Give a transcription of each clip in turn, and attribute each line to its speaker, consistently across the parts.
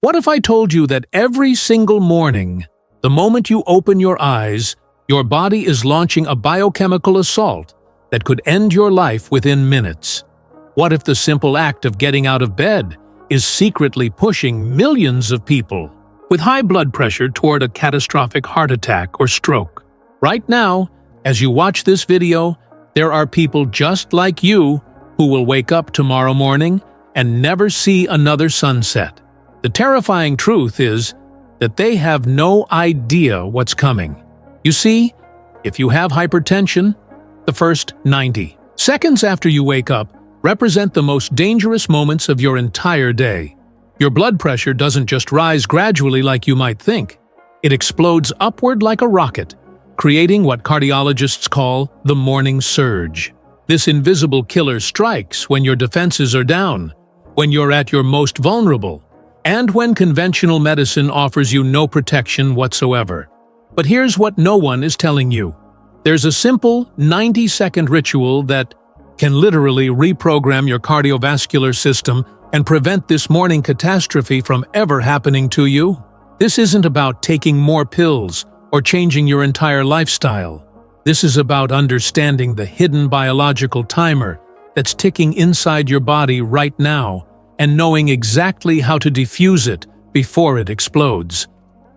Speaker 1: What if I told you that every single morning, the moment you open your eyes, your body is launching a biochemical assault that could end your life within minutes? What if the simple act of getting out of bed is secretly pushing millions of people with high blood pressure toward a catastrophic heart attack or stroke? Right now, as you watch this video, there are people just like you who will wake up tomorrow morning and never see another sunset. The terrifying truth is that they have no idea what's coming. You see, if you have hypertension, the first 90 seconds after you wake up represent the most dangerous moments of your entire day. Your blood pressure doesn't just rise gradually like you might think. It explodes upward like a rocket, creating what cardiologists call the morning surge. This invisible killer strikes when your defenses are down, when you're at your most vulnerable, and when conventional medicine offers you no protection whatsoever. But here's what no one is telling you. There's a simple 90-second ritual that can literally reprogram your cardiovascular system and prevent this morning catastrophe from ever happening to you. This isn't about taking more pills or changing your entire lifestyle. This is about understanding the hidden biological timer that's ticking inside your body right now and knowing exactly how to defuse it before it explodes.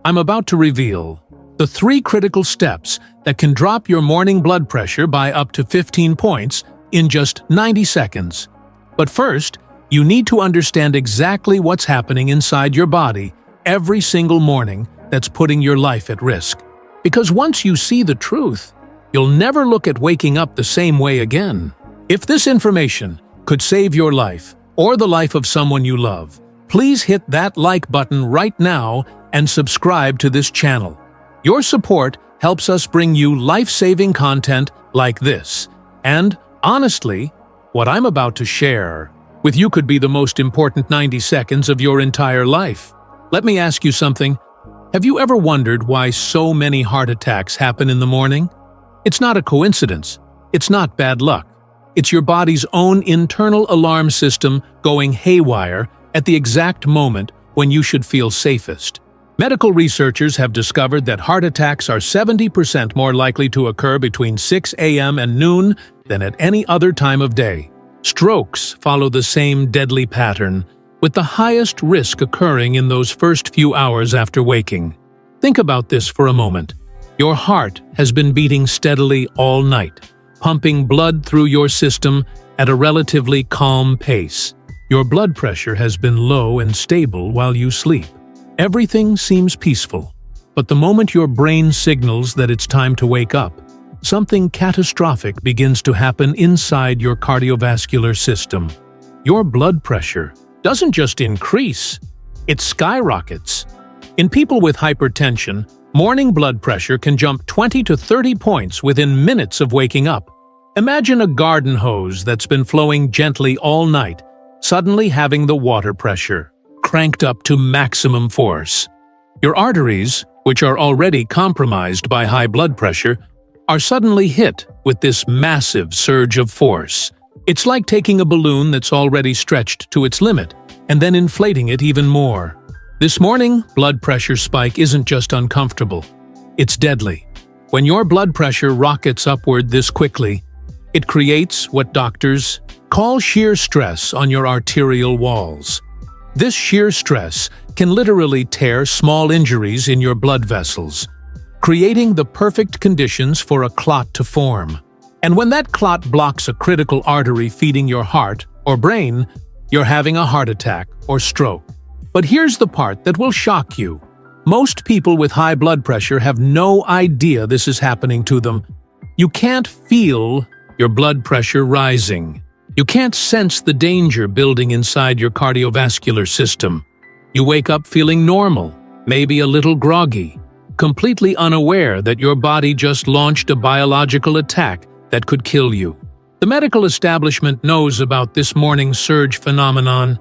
Speaker 1: I'm about to reveal the 3 critical steps that can drop your morning blood pressure by up to 15 points in just 90 seconds. But first, you need to understand exactly what's happening inside your body every single morning that's putting your life at risk. Because once you see the truth, you'll never look at waking up the same way again. If this information could save your life, or the life of someone you love, please hit that like button right now and subscribe to this channel. Your support helps us bring you life-saving content like this. And, honestly, what I'm about to share with you could be the most important 90 seconds of your entire life. Let me ask you something. Have you ever wondered why so many heart attacks happen in the morning? It's not a coincidence. It's not bad luck. It's your body's own internal alarm system going haywire at the exact moment when you should feel safest. Medical researchers have discovered that heart attacks are 70% more likely to occur between 6 a.m. and noon than at any other time of day. Strokes follow the same deadly pattern, with the highest risk occurring in those first few hours after waking. Think about this for a moment. Your heart has been beating steadily all night, pumping blood through your system at a relatively calm pace. Your blood pressure has been low and stable while you sleep. Everything seems peaceful. But the moment your brain signals that it's time to wake up, something catastrophic begins to happen inside your cardiovascular system. Your blood pressure doesn't just increase, it skyrockets. In people with hypertension, morning blood pressure can jump 20 to 30 points within minutes of waking up. Imagine a garden hose that's been flowing gently all night, suddenly having the water pressure cranked up to maximum force. Your arteries, which are already compromised by high blood pressure, are suddenly hit with this massive surge of force. It's like taking a balloon that's already stretched to its limit and then inflating it even more. This morning blood pressure spike isn't just uncomfortable, it's deadly. When your blood pressure rockets upward this quickly, it creates what doctors call shear stress on your arterial walls. This shear stress can literally tear small injuries in your blood vessels, creating the perfect conditions for a clot to form. And when that clot blocks a critical artery feeding your heart or brain, you're having a heart attack or stroke. But here's the part that will shock you. Most people with high blood pressure have no idea this is happening to them. You can't feel your blood pressure rising. You can't sense the danger building inside your cardiovascular system. You wake up feeling normal, maybe a little groggy, completely unaware that your body just launched a biological attack that could kill you. The medical establishment knows about this morning surge phenomenon.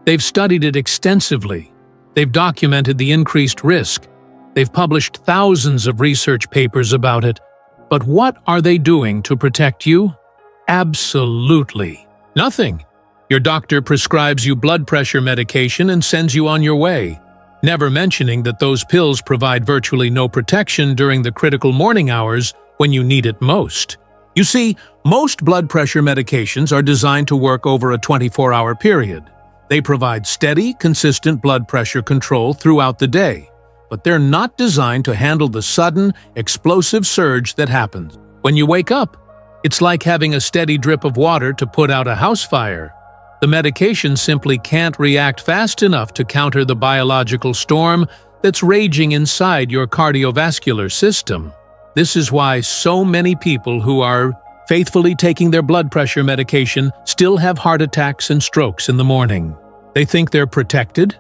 Speaker 1: They've studied it extensively. They've documented the increased risk. They've published thousands of research papers about it. But what are they doing to protect you? Absolutely nothing. Your doctor prescribes you blood pressure medication and sends you on your way. never mentioning that those pills provide virtually no protection during the critical morning hours when you need it most. You see, most blood pressure medications are designed to work over a 24-hour period. They provide steady, consistent blood pressure control throughout the day, but they're not designed to handle the sudden, explosive surge that happens when you wake up. It's like having a steady drip of water to put out a house fire. The medication simply can't react fast enough to counter the biological storm that's raging inside your cardiovascular system. This is why so many people who are faithfully taking their blood pressure medication still have heart attacks and strokes in the morning. They think they're protected.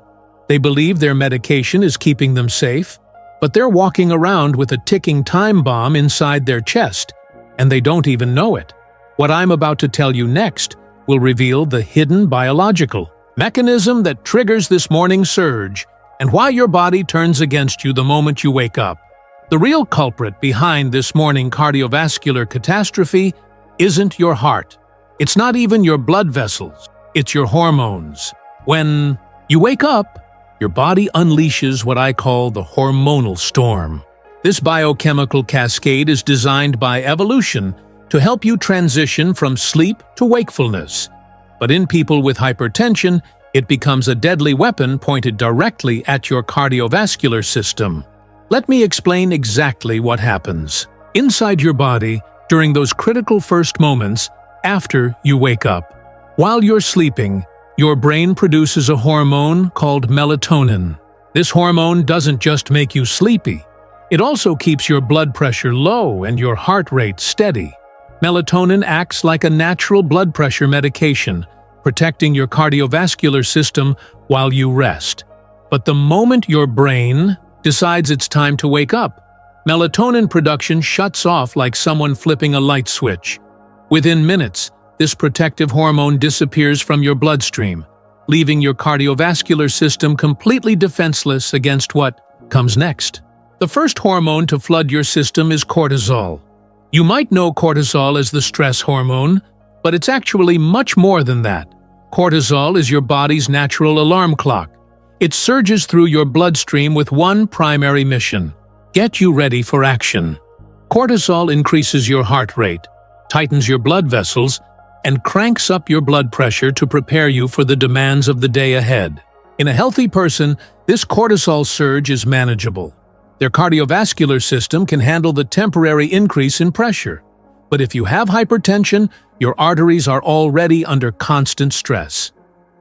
Speaker 1: They believe their medication is keeping them safe, but they're walking around with a ticking time bomb inside their chest, and they don't even know it. What I'm about to tell you next will reveal the hidden biological mechanism that triggers this morning surge and why your body turns against you the moment you wake up. The real culprit behind this morning cardiovascular catastrophe isn't your heart. It's not even your blood vessels. It's your hormones. When you wake up, your body unleashes what I call the hormonal storm. This biochemical cascade is designed by evolution to help you transition from sleep to wakefulness. But in people with hypertension, it becomes a deadly weapon pointed directly at your cardiovascular system. Let me explain exactly what happens inside your body during those critical first moments after you wake up. While you're sleeping, your brain produces a hormone called melatonin. This hormone doesn't just make you sleepy. It also keeps your blood pressure low and your heart rate steady. Melatonin acts like a natural blood pressure medication, protecting your cardiovascular system while you rest. But the moment your brain decides it's time to wake up, melatonin production shuts off like someone flipping a light switch. Within minutes, this protective hormone disappears from your bloodstream, leaving your cardiovascular system completely defenseless against what comes next. The first hormone to flood your system is cortisol. You might know cortisol as the stress hormone, but it's actually much more than that. Cortisol is your body's natural alarm clock. It surges through your bloodstream with one primary mission: get you ready for action. Cortisol increases your heart rate, tightens your blood vessels, and cranks up your blood pressure to prepare you for the demands of the day ahead. In a healthy person, this cortisol surge is manageable. Their cardiovascular system can handle the temporary increase in pressure. But if you have hypertension, your arteries are already under constant stress.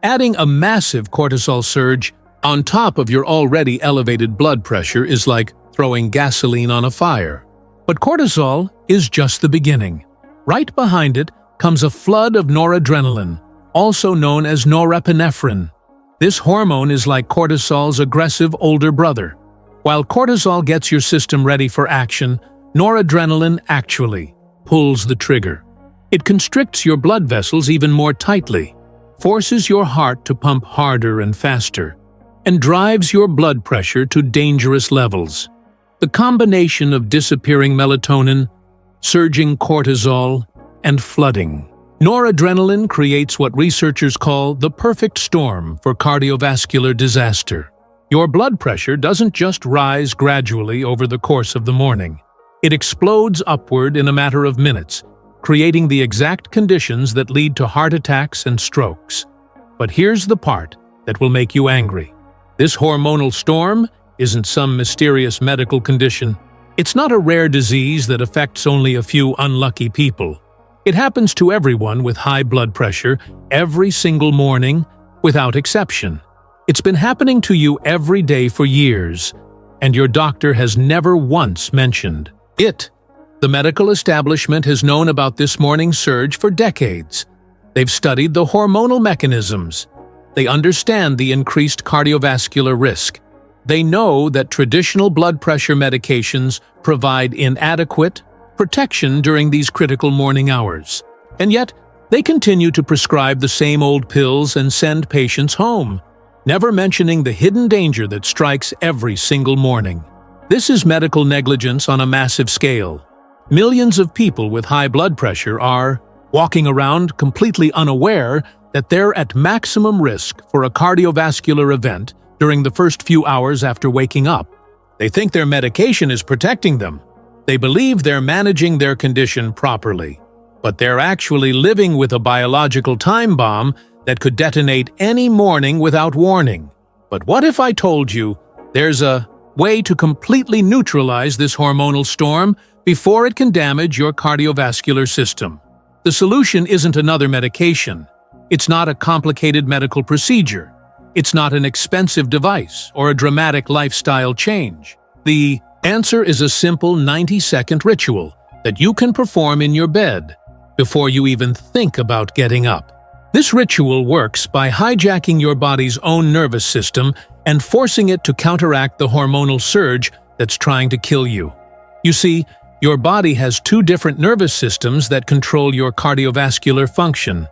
Speaker 1: Adding a massive cortisol surge on top of your already elevated blood pressure is like throwing gasoline on a fire. But cortisol is just the beginning. Right behind it comes a flood of noradrenaline, also known as norepinephrine. This hormone is like cortisol's aggressive older brother. While cortisol gets your system ready for action, noradrenaline actually pulls the trigger. It constricts your blood vessels even more tightly, forces your heart to pump harder and faster, and drives your blood pressure to dangerous levels. The combination of disappearing melatonin, surging cortisol, and flooding noradrenaline creates what researchers call the perfect storm for cardiovascular disaster. Your blood pressure doesn't just rise gradually over the course of the morning. It explodes upward in a matter of minutes, creating the exact conditions that lead to heart attacks and strokes. But here's the part that will make you angry. This hormonal storm isn't some mysterious medical condition. It's not a rare disease that affects only a few unlucky people. It happens to everyone with high blood pressure every single morning, without exception. It's been happening to you every day for years, and your doctor has never once mentioned it. The medical establishment has known about this morning surge for decades. They've studied the hormonal mechanisms. They understand the increased cardiovascular risk. They know that traditional blood pressure medications provide inadequate protection during these critical morning hours. And yet, they continue to prescribe the same old pills and send patients home, never mentioning the hidden danger that strikes every single morning. This is medical negligence on a massive scale. Millions of people with high blood pressure are walking around completely unaware that they're at maximum risk for a cardiovascular event during the first few hours after waking up. They think their medication is protecting them. They believe they're managing their condition properly, but they're actually living with a biological time bomb that could detonate any morning without warning. But what if I told you there's a way to completely neutralize this hormonal storm before it can damage your cardiovascular system? The solution isn't another medication. It's not a complicated medical procedure. It's not an expensive device or a dramatic lifestyle change. The answer is a simple 90-second ritual that you can perform in your bed before you even think about getting up. This ritual works by hijacking your body's own nervous system and forcing it to counteract the hormonal surge that's trying to kill you. You see, your body has two different nervous systems that control your cardiovascular function.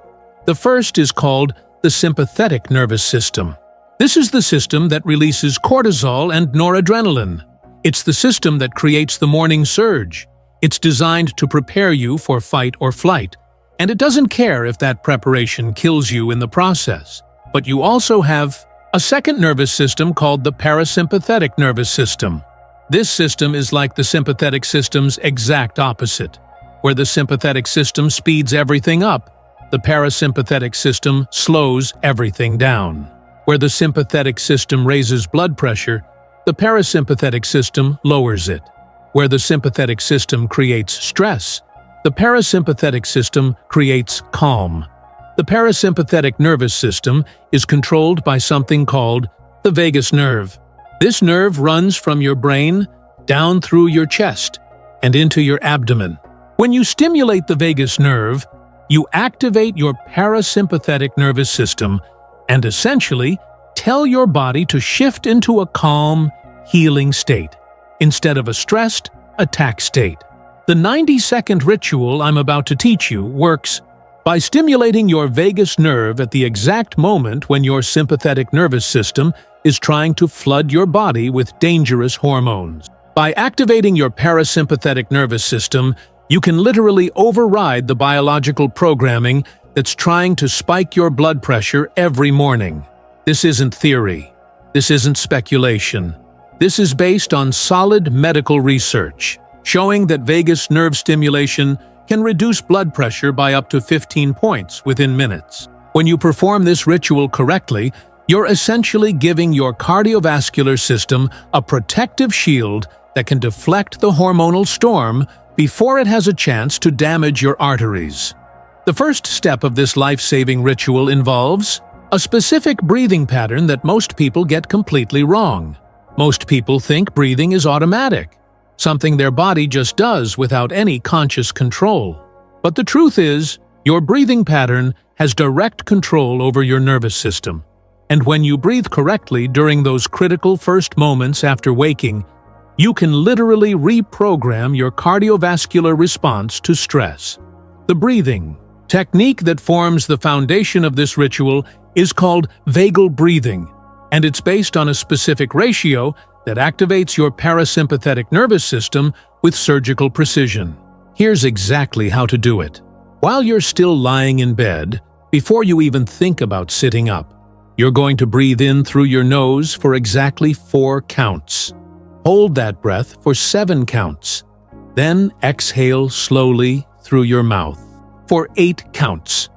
Speaker 1: The first is called the sympathetic nervous system. This is the system that releases cortisol and noradrenaline. It's the system that creates the morning surge. It's designed to prepare you for fight or flight, and it doesn't care if that preparation kills you in the process. But you also have a second nervous system called the parasympathetic nervous system. This system is like the sympathetic system's exact opposite. Where the sympathetic system speeds everything up, the parasympathetic system slows everything down. Where the sympathetic system raises blood pressure, the parasympathetic system lowers it. Where the sympathetic system creates stress, the parasympathetic system creates calm. The parasympathetic nervous system is controlled by something called the vagus nerve. This nerve runs from your brain down through your chest and into your abdomen. When you stimulate the vagus nerve, you activate your parasympathetic nervous system and essentially tell your body to shift into a calm, healing state instead of a stressed, attack state. The 90-second ritual I'm about to teach you works by stimulating your vagus nerve at the exact moment when your sympathetic nervous system is trying to flood your body with dangerous hormones. By activating your parasympathetic nervous system, you can literally override the biological programming that's trying to spike your blood pressure every morning. This isn't theory. This isn't speculation. This is based on solid medical research, showing that vagus nerve stimulation can reduce blood pressure by up to 15 points within minutes. When you perform this ritual correctly, you're essentially giving your cardiovascular system a protective shield that can deflect the hormonal storm before it has a chance to damage your arteries. The first step of this life-saving ritual involves a specific breathing pattern that most people get completely wrong. Most people think breathing is automatic, something their body just does without any conscious control. But the truth is, your breathing pattern has direct control over your nervous system. And when you breathe correctly during those critical first moments after waking, you can literally reprogram your cardiovascular response to stress. The breathing technique that forms the foundation of this ritual is called vagal breathing, and it's based on a specific ratio that activates your parasympathetic nervous system with surgical precision. Here's exactly how to do it. While you're still lying in bed, before you even think about sitting up, you're going to breathe in through your nose for exactly 4 counts. Hold that breath for 7 counts. Then exhale slowly through your mouth for 8 counts.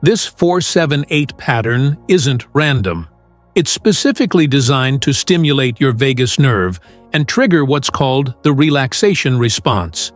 Speaker 1: This 4-7-8 pattern isn't random. It's specifically designed to stimulate your vagus nerve and trigger what's called the relaxation response.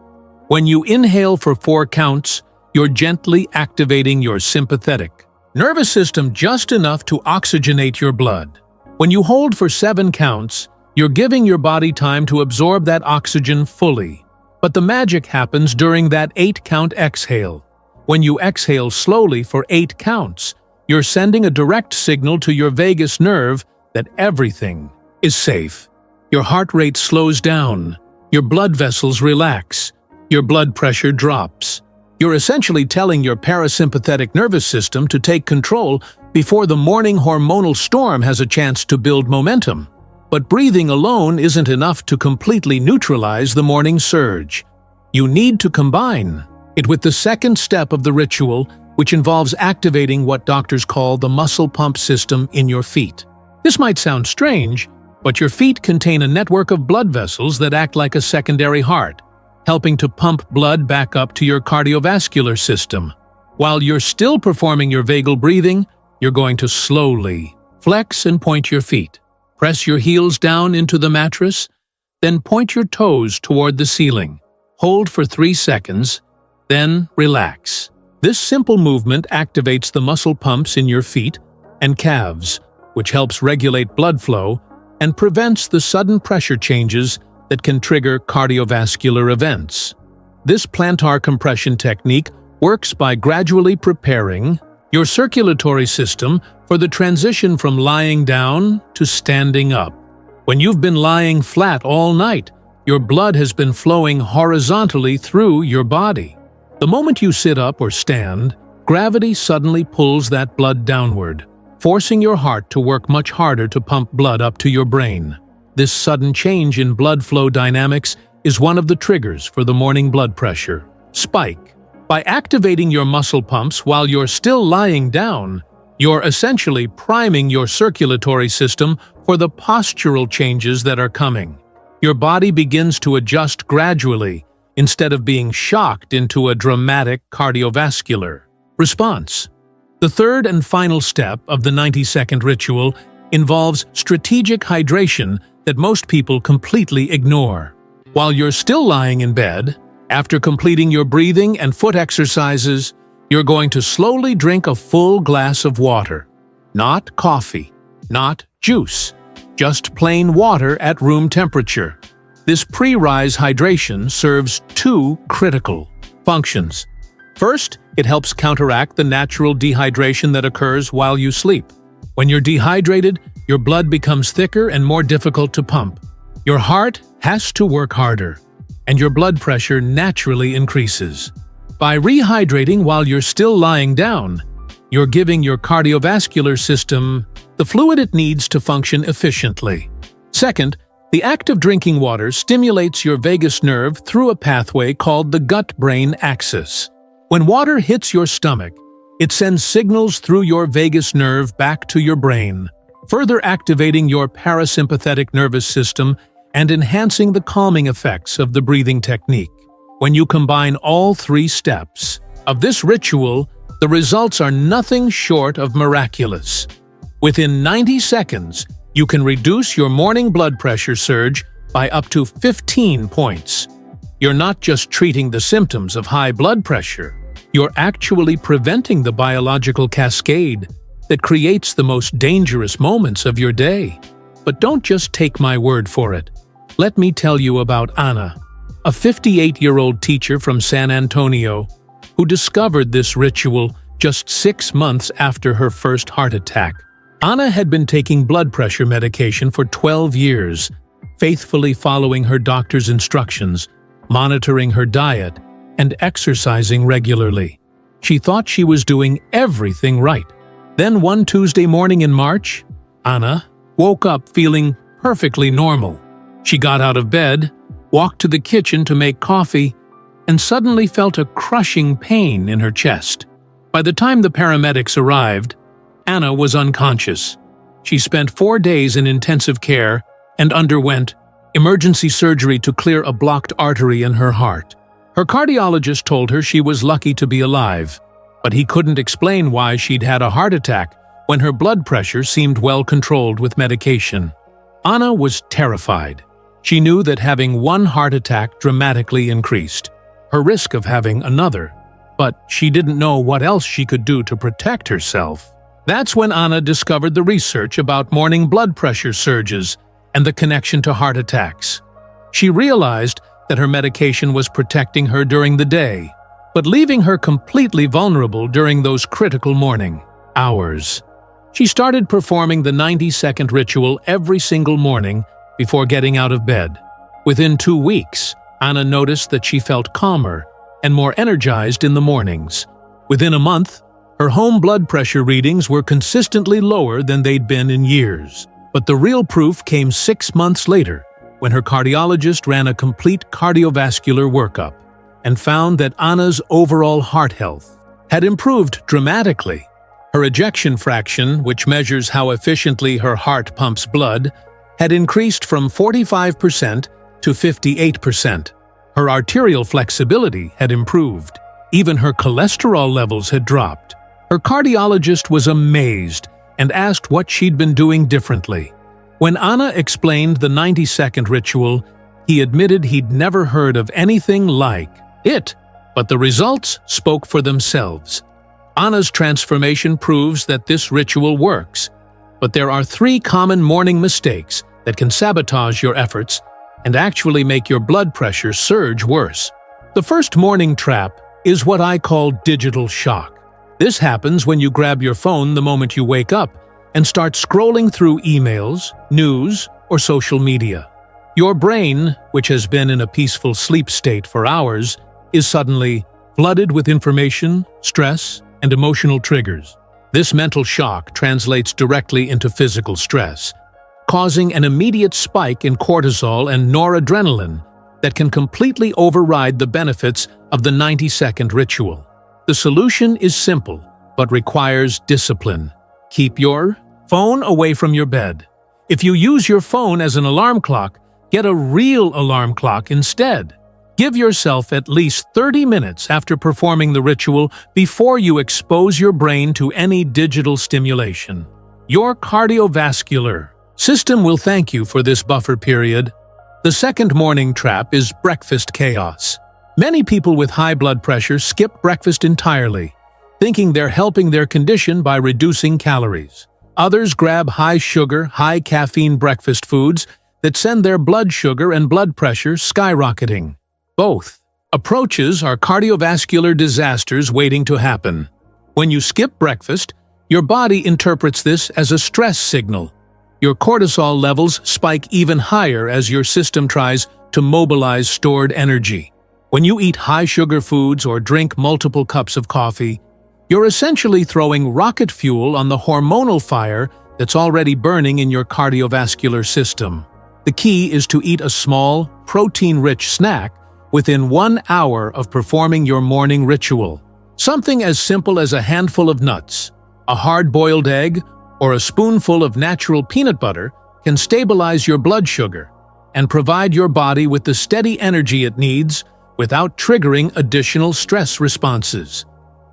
Speaker 1: When you inhale for 4 counts, you're gently activating your sympathetic nervous system just enough to oxygenate your blood. When you hold for 7 counts, you're giving your body time to absorb that oxygen fully. But the magic happens during that 8-count exhale. When you exhale slowly for 8 counts, you're sending a direct signal to your vagus nerve that everything is safe. Your heart rate slows down, your blood vessels relax, your blood pressure drops. You're essentially telling your parasympathetic nervous system to take control before the morning hormonal storm has a chance to build momentum. But breathing alone isn't enough to completely neutralize the morning surge. You need to combine it with the second step of the ritual, which involves activating what doctors call the muscle pump system in your feet. This might sound strange, but your feet contain a network of blood vessels that act like a secondary heart, helping to pump blood back up to your cardiovascular system. While you're still performing your vagal breathing, you're going to slowly flex and point your feet. Press your heels down into the mattress, then point your toes toward the ceiling. Hold for 3 seconds, then relax. This simple movement activates the muscle pumps in your feet and calves, which helps regulate blood flow and prevents the sudden pressure changes that can trigger cardiovascular events. This plantar compression technique works by gradually preparing your circulatory system for the transition from lying down to standing up. When you've been lying flat all night, your blood has been flowing horizontally through your body. The moment you sit up or stand, gravity suddenly pulls that blood downward, forcing your heart to work much harder to pump blood up to your brain. This sudden change in blood flow dynamics is one of the triggers for the morning blood pressure spike. By activating your muscle pumps while you're still lying down, you're essentially priming your circulatory system for the postural changes that are coming. Your body begins to adjust gradually instead of being shocked into a dramatic cardiovascular response. The third and final step of the 90-second ritual involves strategic hydration that most people completely ignore. While you're still lying in bed, after completing your breathing and foot exercises, you're going to slowly drink a full glass of water. Not coffee, not juice, just plain water at room temperature. This pre-rise hydration serves 2 critical functions. First, it helps counteract the natural dehydration that occurs while you sleep. When you're dehydrated, your blood becomes thicker and more difficult to pump. Your heart has to work harder, and your blood pressure naturally increases. By rehydrating while you're still lying down, you're giving your cardiovascular system the fluid it needs to function efficiently. Second, the act of drinking water stimulates your vagus nerve through a pathway called the gut-brain axis. When water hits your stomach, it sends signals through your vagus nerve back to your brain, further activating your parasympathetic nervous system and enhancing the calming effects of the breathing technique. When you combine all 3 steps of this ritual, the results are nothing short of miraculous. Within 90 seconds, you can reduce your morning blood pressure surge by up to 15 points. You're not just treating the symptoms of high blood pressure, you're actually preventing the biological cascade that creates the most dangerous moments of your day. But don't just take my word for it. Let me tell you about Anna, a 58-year-old teacher from San Antonio who discovered this ritual just 6 months after her first heart attack. Anna had been taking blood pressure medication for 12 years, faithfully following her doctor's instructions, monitoring her diet, and exercising regularly. She thought she was doing everything right. Then one Tuesday morning in March, Anna woke up feeling perfectly normal. She got out of bed, walked to the kitchen to make coffee, and suddenly felt a crushing pain in her chest. By the time the paramedics arrived, Anna was unconscious. She spent 4 days in intensive care and underwent emergency surgery to clear a blocked artery in her heart. Her cardiologist told her she was lucky to be alive, but he couldn't explain why she'd had a heart attack when her blood pressure seemed well controlled with medication. Anna was terrified. She knew that having one heart attack dramatically increased her risk of having another, but she didn't know what else she could do to protect herself. That's when Anna discovered the research about morning blood pressure surges and the connection to heart attacks. She realized that her medication was protecting her during the day, but leaving her completely vulnerable during those critical morning hours. She started performing the 90-second ritual every single morning before getting out of bed. Within 2 weeks, Anna noticed that she felt calmer and more energized in the mornings. Within a month, her home blood pressure readings were consistently lower than they'd been in years. But the real proof came 6 months later, when her cardiologist ran a complete cardiovascular workup and found that Anna's overall heart health had improved dramatically. Her ejection fraction, which measures how efficiently her heart pumps blood, had increased from 45% to 58%. Her arterial flexibility had improved. Even her cholesterol levels had dropped. Her cardiologist was amazed and asked what she'd been doing differently. When Anna explained the 90-second ritual, he admitted he'd never heard of anything like it, but the results spoke for themselves. Anna's transformation proves that this ritual works, but there are 3 common morning mistakes that can sabotage your efforts and actually make your blood pressure surge worse. The first morning trap is what I call digital shock. This happens when you grab your phone the moment you wake up and start scrolling through emails, news, or social media. Your brain, which has been in a peaceful sleep state for hours, is suddenly flooded with information, stress, and emotional triggers. This mental shock translates directly into physical stress, causing an immediate spike in cortisol and noradrenaline that can completely override the benefits of the 90-second ritual. The solution is simple, but requires discipline. Keep your phone away from your bed. If you use your phone as an alarm clock, get a real alarm clock instead. Give yourself at least 30 minutes after performing the ritual before you expose your brain to any digital stimulation. Your cardiovascular system will thank you for this buffer period. The second morning trap is breakfast chaos. Many people with high blood pressure skip breakfast entirely, thinking they're helping their condition by reducing calories. Others grab high-sugar, high-caffeine breakfast foods that send their blood sugar and blood pressure skyrocketing. Both approaches are cardiovascular disasters waiting to happen. When you skip breakfast, your body interprets this as a stress signal. Your cortisol levels spike even higher as your system tries to mobilize stored energy. When you eat high-sugar foods or drink multiple cups of coffee, you're essentially throwing rocket fuel on the hormonal fire that's already burning in your cardiovascular system. The key is to eat a small, protein-rich snack within 1 hour of performing your morning ritual. Something as simple as a handful of nuts, a hard-boiled egg, or a spoonful of natural peanut butter can stabilize your blood sugar and provide your body with the steady energy it needs without triggering additional stress responses.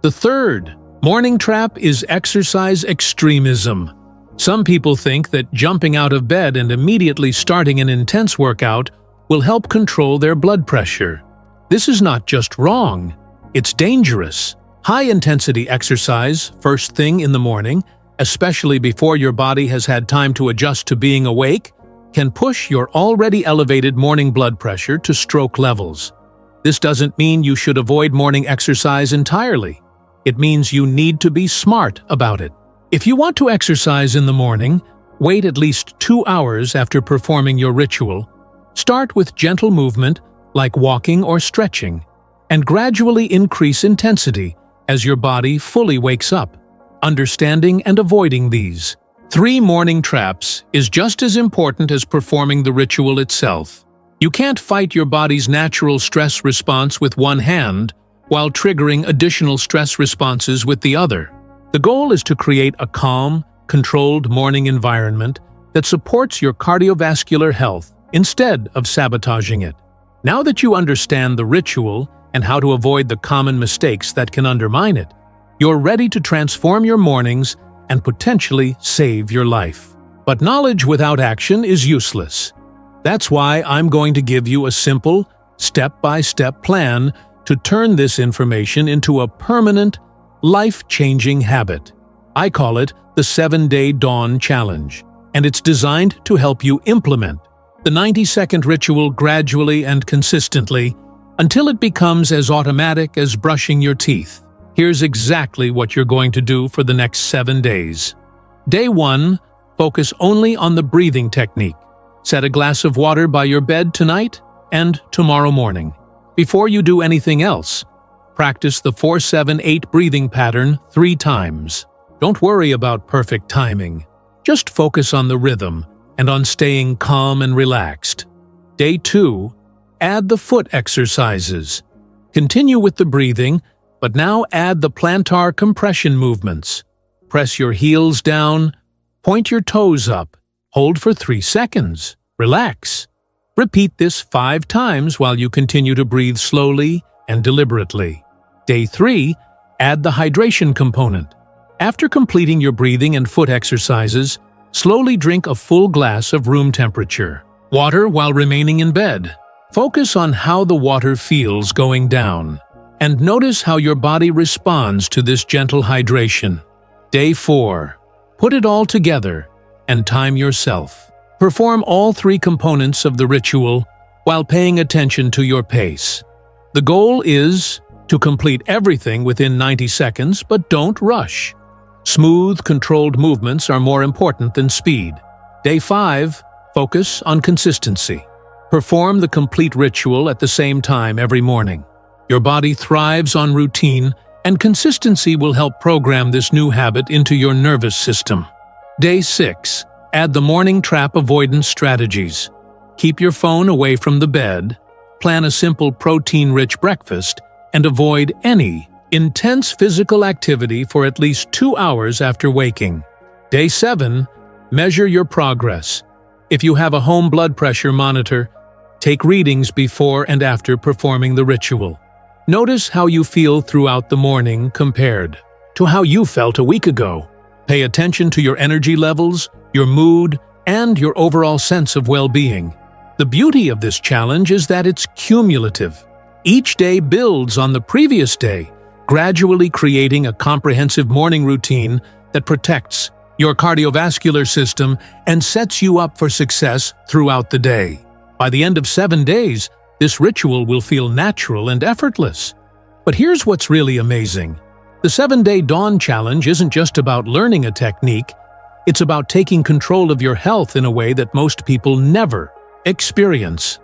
Speaker 1: The third morning trap is exercise extremism. Some people think that jumping out of bed and immediately starting an intense workout will help control their blood pressure. This is not just wrong, it's dangerous. High-intensity exercise, first thing in the morning, especially before your body has had time to adjust to being awake, can push your already elevated morning blood pressure to stroke levels. This doesn't mean you should avoid morning exercise entirely. It means you need to be smart about it. If you want to exercise in the morning, wait at least 2 hours after performing your ritual. Start with gentle movement, like walking or stretching, and gradually increase intensity as your body fully wakes up. Understanding and avoiding these 3 morning traps is just as important as performing the ritual itself. You can't fight your body's natural stress response with one hand while triggering additional stress responses with the other. The goal is to create a calm, controlled morning environment that supports your cardiovascular health instead of sabotaging it. Now that you understand the ritual and how to avoid the common mistakes that can undermine it, you're ready to transform your mornings and potentially save your life. But knowledge without action is useless. That's why I'm going to give you a simple, step-by-step plan to turn this information into a permanent, life-changing habit. I call it the 7-Day Dawn Challenge, and it's designed to help you implement the 90-second ritual gradually and consistently until it becomes as automatic as brushing your teeth. Here's exactly what you're going to do for the next 7 days. Day 1, focus only on the breathing technique. Set a glass of water by your bed tonight and tomorrow morning. Before you do anything else, practice the 4-7-8 breathing pattern 3 times. Don't worry about perfect timing. Just focus on the rhythm and on staying calm and relaxed. Day 2, add the foot exercises. Continue with the breathing, but now add the plantar compression movements. Press your heels down, point your toes up, hold for 3 seconds, relax. Repeat this 5 times while you continue to breathe slowly and deliberately. Day 3, add the hydration component. After completing your breathing and foot exercises, slowly drink a full glass of room temperature water while remaining in bed. Focus on how the water feels going down, and notice how your body responds to this gentle hydration. Day 4. Put it all together and time yourself. Perform all 3 components of the ritual while paying attention to your pace. The goal is to complete everything within 90 seconds, but don't rush. Smooth, controlled movements are more important than speed. Day 5. Focus on consistency. Perform the complete ritual at the same time every morning. Your body thrives on routine, and consistency will help program this new habit into your nervous system. Day 6. Add the morning trap avoidance strategies. Keep your phone away from the bed, plan a simple protein-rich breakfast, and avoid any intense physical activity for at least 2 hours after waking. Day 7. Measure your progress. If you have a home blood pressure monitor, take readings before and after performing the ritual. Notice how you feel throughout the morning compared to how you felt a week ago. Pay attention to your energy levels, your mood, and your overall sense of well-being. The beauty of this challenge is that it's cumulative. Each day builds on the previous day, gradually creating a comprehensive morning routine that protects your cardiovascular system and sets you up for success throughout the day. By the end of 7 days, this ritual will feel natural and effortless. But here's what's really amazing. The 7-Day Dawn Challenge isn't just about learning a technique, it's about taking control of your health in a way that most people never experience.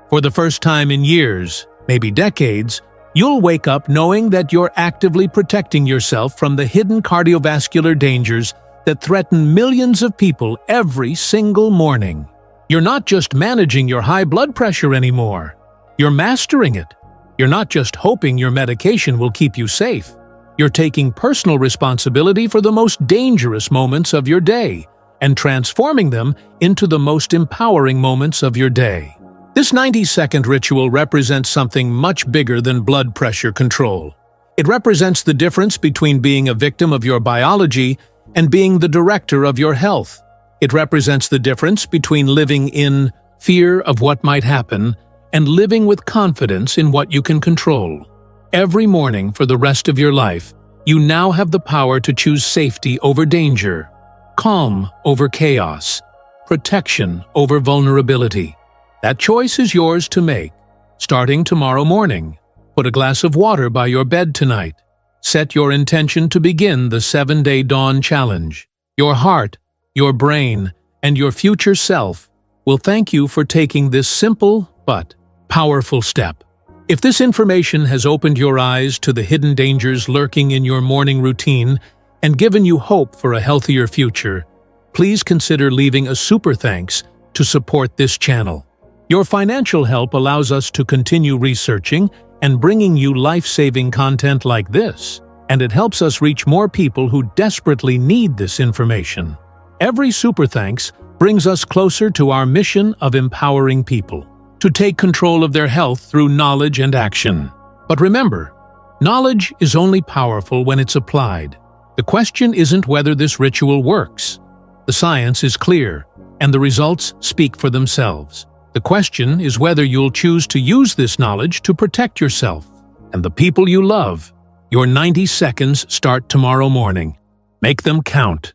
Speaker 1: For the first time in years, maybe decades, you'll wake up knowing that you're actively protecting yourself from the hidden cardiovascular dangers that threaten millions of people every single morning. You're not just managing your high blood pressure anymore. You're mastering it. You're not just hoping your medication will keep you safe. You're taking personal responsibility for the most dangerous moments of your day and transforming them into the most empowering moments of your day. This 90-second ritual represents something much bigger than blood pressure control. It represents the difference between being a victim of your biology and being the director of your health. It represents the difference between living in fear of what might happen and living with confidence in what you can control. Every morning for the rest of your life, you now have the power to choose safety over danger, calm over chaos, protection over vulnerability. That choice is yours to make. Starting tomorrow morning, put a glass of water by your bed tonight. Set your intention to begin the 7-Day Dawn Challenge. Your heart, your brain, and your future self will thank you for taking this simple but powerful step. If this information has opened your eyes to the hidden dangers lurking in your morning routine and given you hope for a healthier future, please consider leaving a super thanks to support this channel. Your financial help allows us to continue researching and bringing you life-saving content like this, and it helps us reach more people who desperately need this information. Every super thanks brings us closer to our mission of empowering people to take control of their health through knowledge and action. But remember, knowledge is only powerful when it's applied. The question isn't whether this ritual works. The science is clear, and the results speak for themselves. The question is whether you'll choose to use this knowledge to protect yourself and the people you love. Your 90 seconds start tomorrow morning. Make them count.